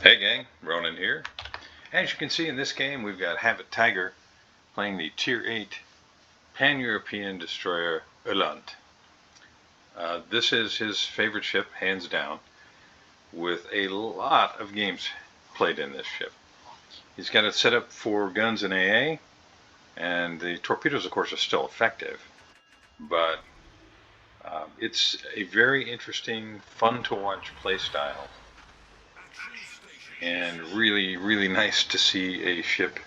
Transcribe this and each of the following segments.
Hey gang, Ronan here. As you can see in this game, we've got Habit Tiger playing the Tier 8 Pan-European destroyer Öland. This is his favorite ship, hands down, with a lot of games played in this ship. He's got it set up for guns and AA, and the torpedoes, of course, are still effective. But it's a very interesting, fun-to-watch playstyle. And really nice to see a ship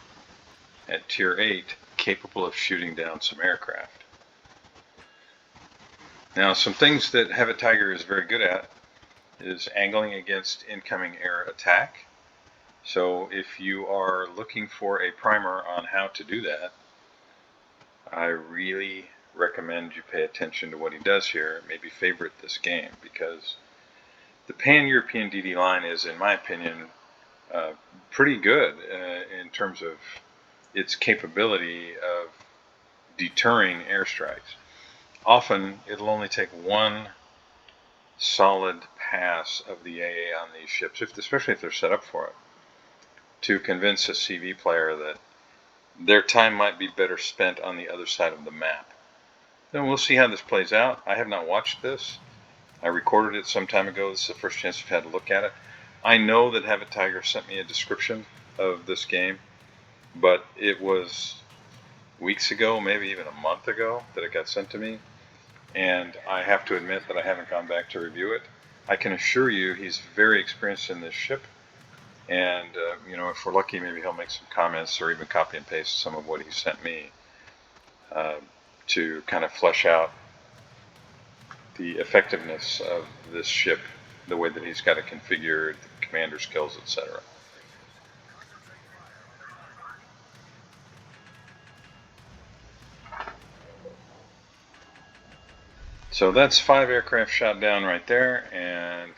at Tier 8 capable of shooting down some aircraft. Now, some things that Habit Tiger is very good at is angling against incoming air attack. So if you are looking for a primer on how to do that, I really recommend you pay attention to what he does here. Maybe favorite this game, because the Pan-European DD line is, in my opinion, pretty good in terms of its capability of deterring airstrikes. Often it'll only take one solid pass of the AA on these ships, especially if they're set up for it, to convince a CV player that their time might be better spent on the other side of the map. Then we'll see how this plays out. I have not watched this. I recorded it some time ago. This is the first chance I've had to look at it. I know that Habit Tiger sent me a description of this game, but it was weeks ago, maybe even a month ago, that it got sent to me, and I have to admit that I haven't gone back to review it. I can assure you he's very experienced in this ship, and if we're lucky, maybe he'll make some comments or even copy and paste some of what he sent me to kind of flesh out the effectiveness of this ship, the way that he's got it configured, the commander skills, etc. So that's 5 aircraft shot down right there, and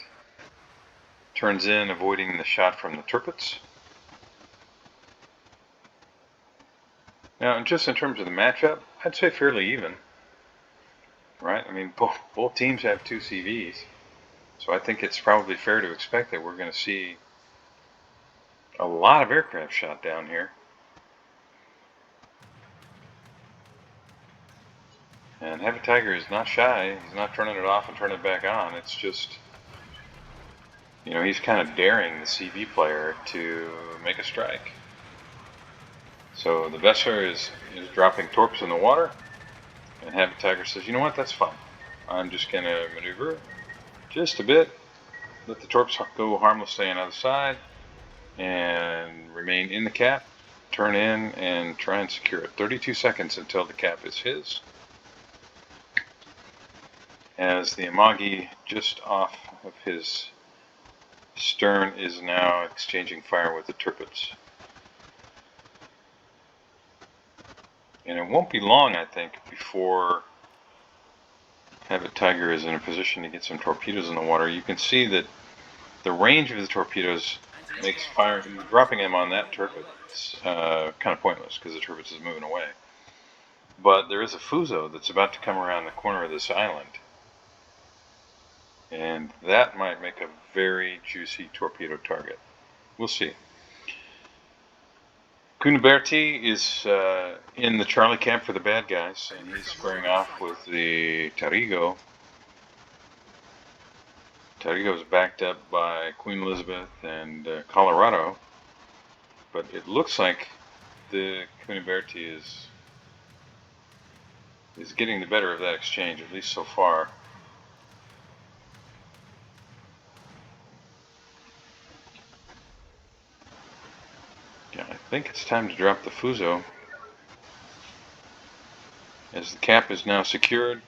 turns in avoiding the shot from the turrets. Now, just in terms of the matchup, I'd say fairly even, right? I mean, both teams have 2 CVs, so I think it's probably fair to expect that we're going to see a lot of aircraft shot down here. And Habit Tiger is not shy. He's not turning it off and turning it back on. It's just, he's kind of daring the CV player to make a strike. So the vessel is dropping torps in the water, and Habit Tiger says, you know what, that's fine. I'm just going to maneuver just a bit, let the torps go harmlessly on the other side, and remain in the cap, turn in, and try and secure it. 32 seconds until the cap is his. As the Amagi just off of his stern is now exchanging fire with the turrets. And it won't be long, I think, before Habit Tiger is in a position to get some torpedoes in the water. You can see that the range of the torpedoes makes fire, dropping them on that turret is kind of pointless because the turret is moving away. But there is a Fuso that's about to come around the corner of this island, and that might make a very juicy torpedo target. We'll see. Cuniberti is in the Charlie camp for the bad guys, and he's squaring off with the Tarigo. Tarigo is backed up by Queen Elizabeth and Colorado, but it looks like the Cuniberti is getting the better of that exchange, at least so far. Yeah, I think it's time to drop the Fuso, as the cap is now secured.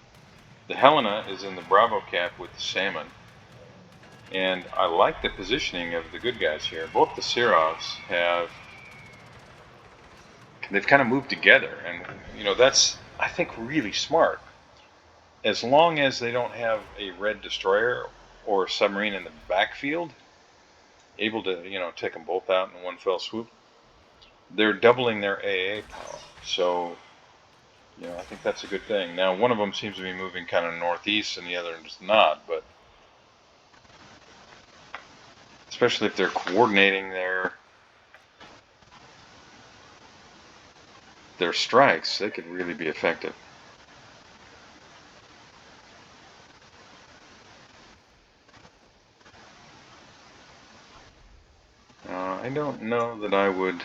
The Helena is in the Bravo cap with the Salmon, and I like the positioning of the good guys here. Both the Sirovs they've kind of moved together, and that's, I think, really smart. As long as they don't have a red destroyer or submarine in the backfield, able to take them both out in one fell swoop, they're doubling their AA power. So I think that's a good thing. Now, one of them seems to be moving kind of northeast and the other is not, but it's especially if they're coordinating their strikes, they could really be effective. I don't know that I would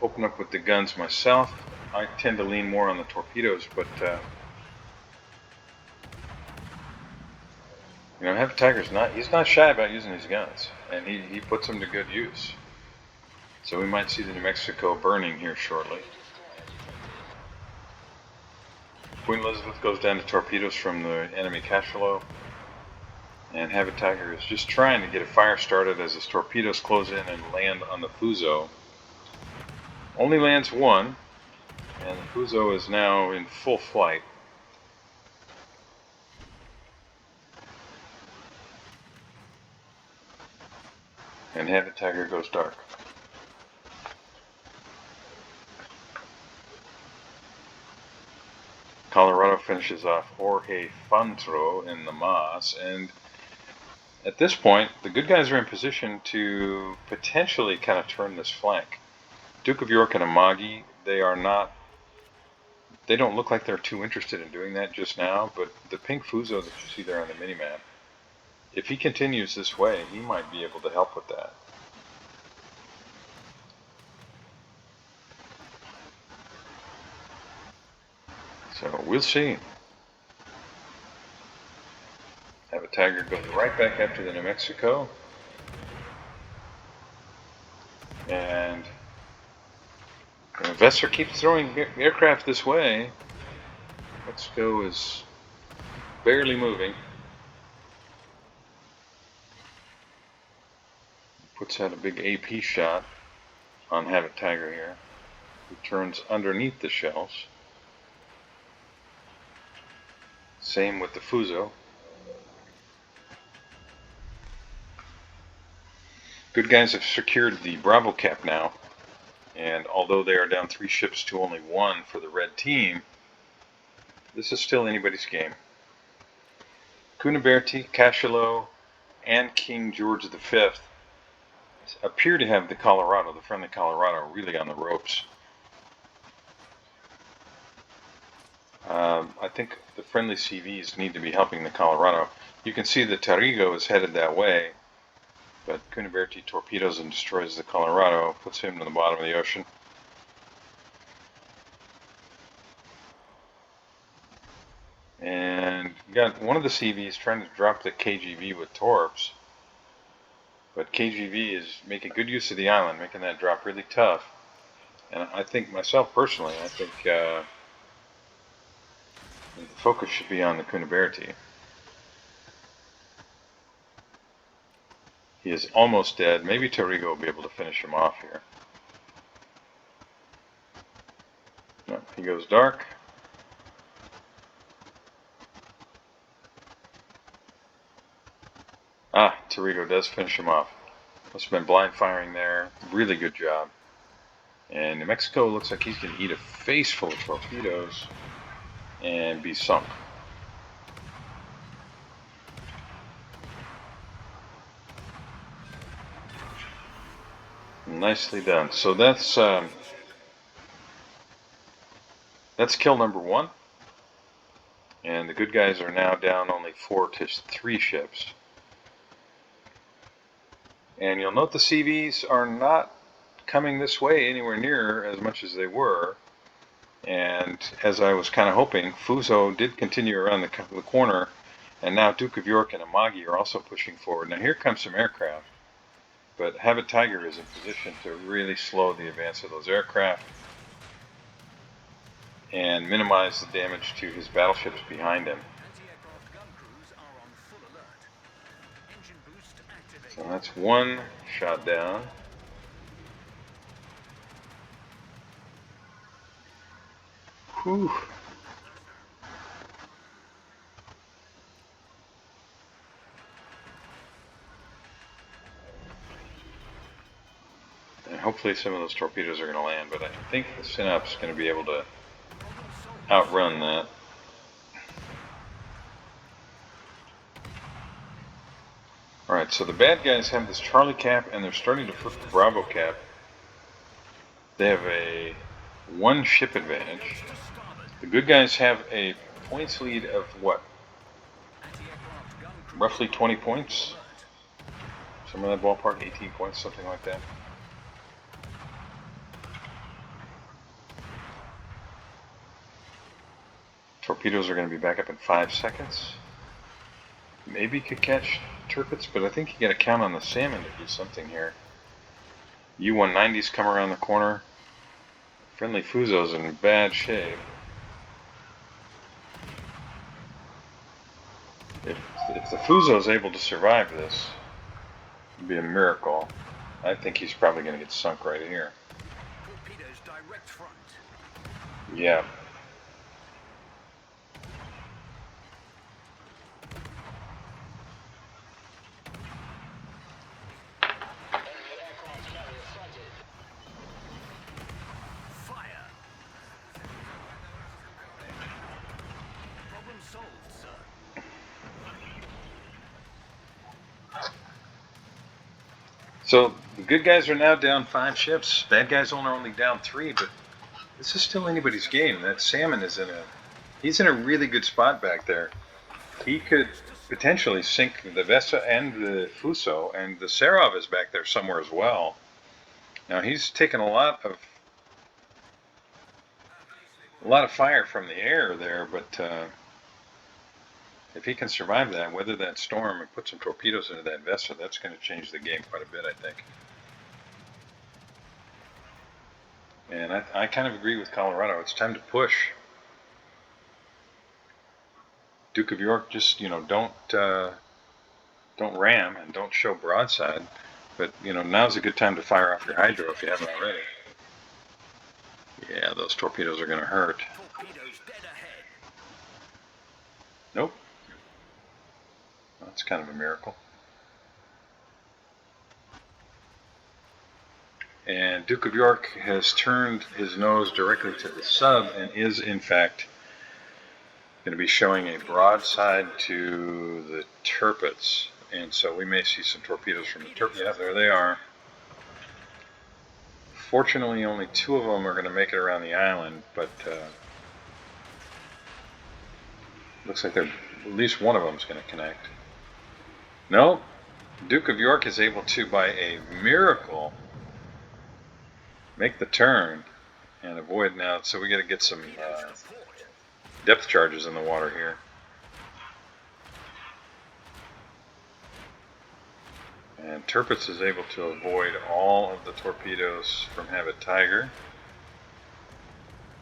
open up with the guns myself. I tend to lean more on the torpedoes, but you know, Heavy Tiger's he's not shy about using his guns, and he puts them to good use. So we might see the New Mexico burning here shortly. Queen Elizabeth goes down to torpedoes from the enemy cachalot, and Heavy Tiger is just trying to get a fire started as his torpedoes close in and land on the Fuso. Only lands one, and the Fuso is now in full flight. And Heavy Tiger goes dark. Colorado finishes off Jorge Fantro in the Mas, and at this point, the good guys are in position to potentially kind of turn this flank. Duke of York and Amagi, they don't look like they're too interested in doing that just now, but the pink Fuso that you see there on the minimap, if he continues this way, he might be able to help with that. So we'll see. Have a Tiger goes right back after the New Mexico. And Vesser keeps throwing aircraft this way. Mexico is barely moving. Puts out a big AP shot on Have a Tiger here, who turns underneath the shells. Same with the Fuso. Good guys have secured the Bravo cap now, and although they are down 3 ships to only 1 for the red team, this is still anybody's game. Cuniberti, Cachalot, and King George V appear to have the Colorado, the friendly Colorado, really on the ropes. I think the friendly CVs need to be helping the Colorado. You can see that Tarigo is headed that way, but Cuniberti torpedoes and destroys the Colorado, puts him to the bottom of the ocean. And you got one of the CVs trying to drop the KGV with torps, but KGV is making good use of the island, making that drop really tough. And I think, myself personally, I think the focus should be on the Cuniberti. He is almost dead. Maybe Tarigo will be able to finish him off here. No, he goes dark. Ah, Tarigo does finish him off. Must have been blind firing there. Really good job. And New Mexico looks like he's going to eat a face full of torpedoes and be sunk. Nicely done. So that's kill number 1. And the good guys are now down only 4 to 3 ships. And you'll note the CVs are not coming this way anywhere near as much as they were. And as I was kind of hoping, Fuso did continue around the corner, and now Duke of York and Amagi are also pushing forward. Now here comes some aircraft, but Have a Tiger is in position to really slow the advance of those aircraft and minimize the damage to his battleships behind him. So that's 1 shot down. Whew. And hopefully some of those torpedoes are going to land, but I think the Synapse is going to be able to outrun that. Alright, so the bad guys have this Charlie cap and they're starting to flip the Bravo cap. They have a 1 ship advantage. The good guys have a points lead of what? Roughly 20 points? Somewhere in that ballpark, 18 points, something like that. Torpedoes are going to be back up in 5 seconds. Maybe could catch turpets, but I think you got to count on the salmon to do something here. U-190s come around the corner. Friendly Fuzo's in bad shape. If the Fuzo's able to survive this, it'd be a miracle. I think he's probably going to get sunk right here. Torpedoes direct front. Yeah. Fire. Problem solved, sir. So the good guys are now down 5 ships. Bad guys are only down 3, but this is still anybody's game. That salmon is he's in a really good spot back there. He could potentially sink the Vesa and the Fuso, and the Serov is back there somewhere as well. Now he's taken a lot of fire from the air there, but if he can survive that, weather that storm, and put some torpedoes into that Vesa, that's going to change the game quite a bit, I think. And I kind of agree with Colorado. It's time to push. Duke of York, just don't ram and don't show broadside, but now's a good time to fire off your hydro if you haven't already. Yeah, those torpedoes are going to hurt. Torpedoes dead ahead. Nope. That's kind of a miracle. And Duke of York has turned his nose directly to the sub and is in fact going to be showing a broadside to the turpets. And so we may see some torpedoes from the turpets. Yeah, there they are. Fortunately, only 2 of them are going to make it around the island, but looks like at least one of them is going to connect. No, Duke of York is able to, by a miracle, make the turn and avoid now. So we got to get some depth charges in the water here. And Turpitz is able to avoid all of the torpedoes from Have a Tiger.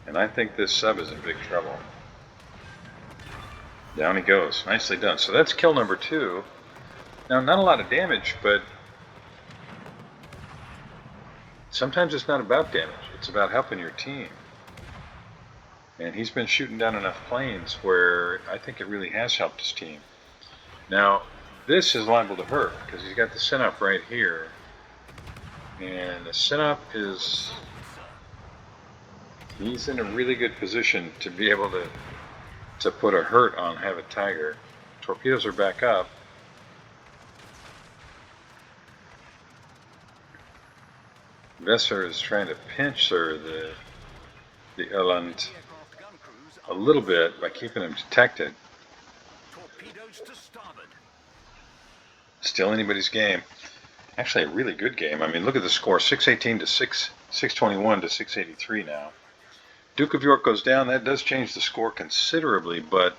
And I think this sub is in big trouble. Down he goes. Nicely done. So that's kill number 2. Now, not a lot of damage, but sometimes it's not about damage. It's about helping your team. And he's been shooting down enough planes where I think it really has helped his team. Now, this is liable to hurt because he's got the send-up right here. And the send-up is... he's in a really good position to be able to put a hurt on Have a Tiger. Torpedoes are back up. Vesser is trying to pinch the Öland a little bit by keeping him detected. Torpedoes to starboard. Still anybody's game. Actually, a really good game. I mean, look at the score: 618 to 621 to 683 now. Duke of York goes down. That does change the score considerably, but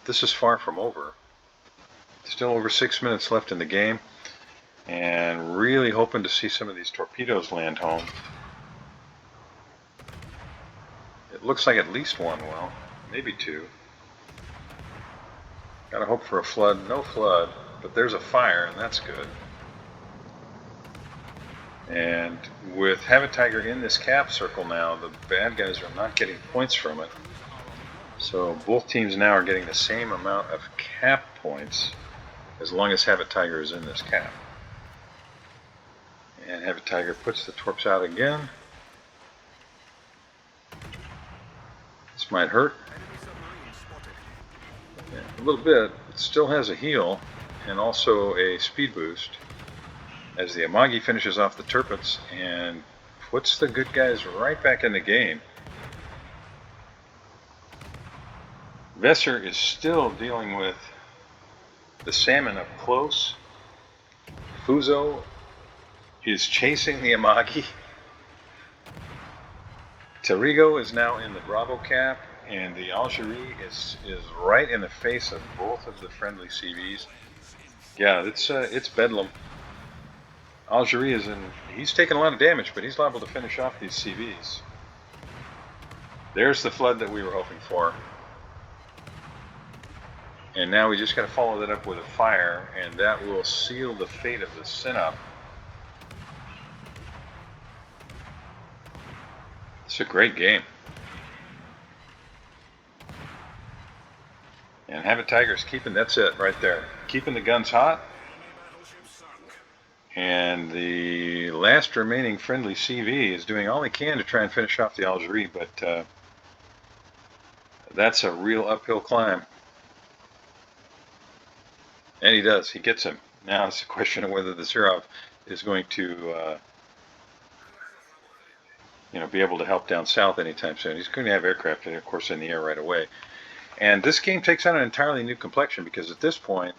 this is far from over. Still over 6 minutes left in the game, and really hoping to see some of these torpedoes land home. It looks like at least one will, maybe 2. Gotta hope for a flood. No flood, but there's a fire, and that's good. And with Have a Tiger in this cap circle now, the bad guys are not getting points from it. So both teams now are getting the same amount of cap points as long as Have a Tiger is in this cap. And Have a Tiger puts the torps out again. This might hurt. Yeah, a little bit. It still has a heel. and also a speed boost as the Amagi finishes off the Turpets and puts the good guys right back in the game. Vesser is still dealing with the salmon up close. Fuso is chasing the Amagi. Terrigo is now in the Bravo cap, and the Algerie is right in the face of both of the friendly CVs. Yeah, it's bedlam. Algerie is in. He's taking a lot of damage, but he's liable to finish off these CVs. There's the flood that we were hoping for. And now we just got to follow that up with a fire, and that will seal the fate of the Synop. It's a great game. And Habit Tiger's keeping, that's it right there. Keeping the guns hot. And the last remaining friendly CV is doing all he can to try and finish off the Algerie, but that's a real uphill climb. And he does, he gets him. Now it's a question of whether the Zirov is going to be able to help down south anytime soon. He's going to have aircraft, of course, in the air right away. And this game takes on an entirely new complexion because at this point,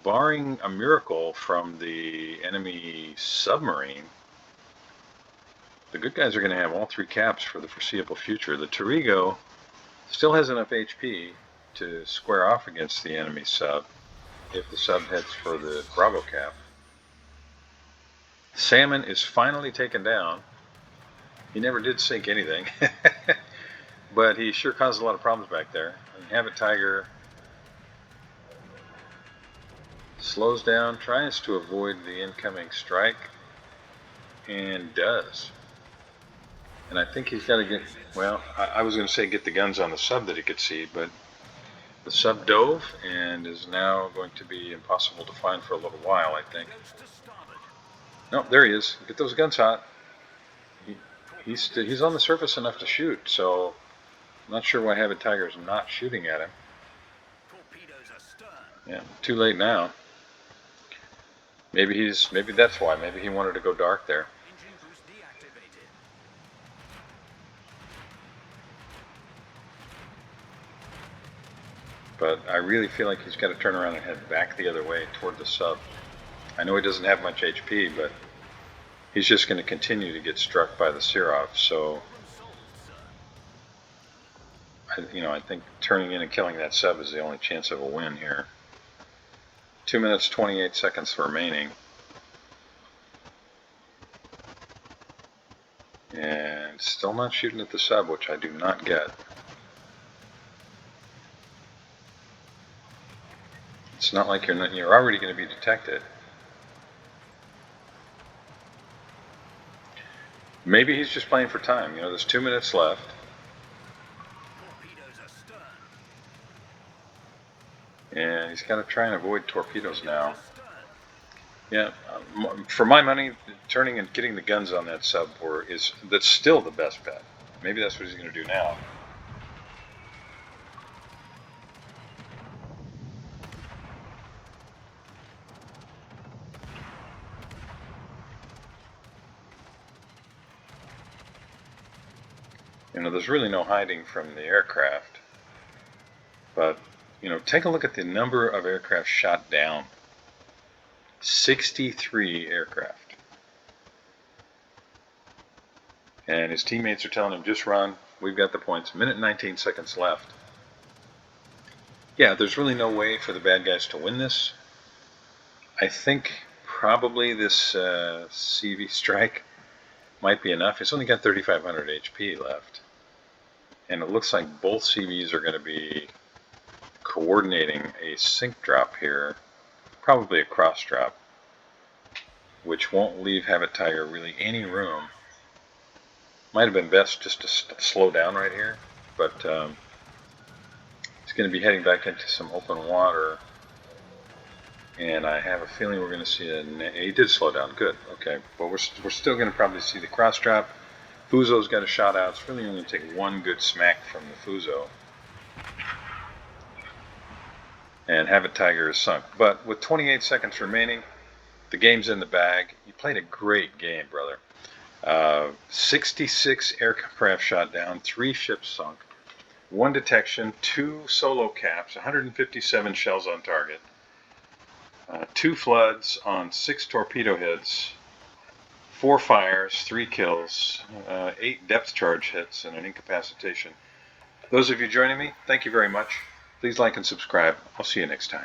barring a miracle from the enemy submarine, the good guys are going to have all three caps for the foreseeable future. The Terrigo still has enough HP to square off against the enemy sub if the sub heads for the Bravo cap. Salmon is finally taken down. He never did sink anything, but he sure caused a lot of problems back there. And Habit Tiger slows down, tries to avoid the incoming strike, and does. And I think he's got to get, well, I was going to say get the guns on the sub that he could see, but the sub dove and is now going to be impossible to find for a little while, I think. No, there he is. Get those guns hot. He's on the surface enough to shoot, so I'm not sure why Habit Tiger is not shooting at him. Yeah, too late now. Maybe that's why. Maybe he wanted to go dark there. But I really feel like he's got to turn around and head back the other way toward the sub. I know he doesn't have much HP, but he's just going to continue to get struck by the Sirov. So, I think turning in and killing that sub is the only chance of a win here. 2 minutes, 28 seconds remaining. And still not shooting at the sub, which I do not get. It's not like you're already going to be detected. Maybe he's just playing for time. There's 2 minutes left. And he's got to try and avoid torpedoes now. Yeah, for my money, turning and getting the guns on that sub that's still the best bet. Maybe that's what he's going to do now. There's really no hiding from the aircraft. But, take a look at the number of aircraft shot down. 63 aircraft. And his teammates are telling him, just run. We've got the points. Minute 19 seconds left. Yeah, there's really no way for the bad guys to win this. I think probably this CV strike might be enough. It's only got 3,500 HP left. And it looks like both CVs are going to be coordinating a sink drop here, probably a cross drop, which won't leave Habit Tiger really any room. Might have been best just to slow down right here, but it's going to be heading back into some open water, and I have a feeling we're going to see he did slow down, good, okay, but we're still going to probably see the cross drop. Fuso's got a shot out. It's really only going to take one good smack from the Fuso. and Have It Tiger is sunk. But with 28 seconds remaining, the game's in the bag. You played a great game, brother. 66 aircraft shot down, 3 ships sunk, 1 detection, 2 solo caps, 157 shells on target, 2 floods on 6 torpedo hits, 4 fires, 3 kills, 8 depth charge hits, and an incapacitation. Those of you joining me, thank you very much. Please like and subscribe. I'll see you next time.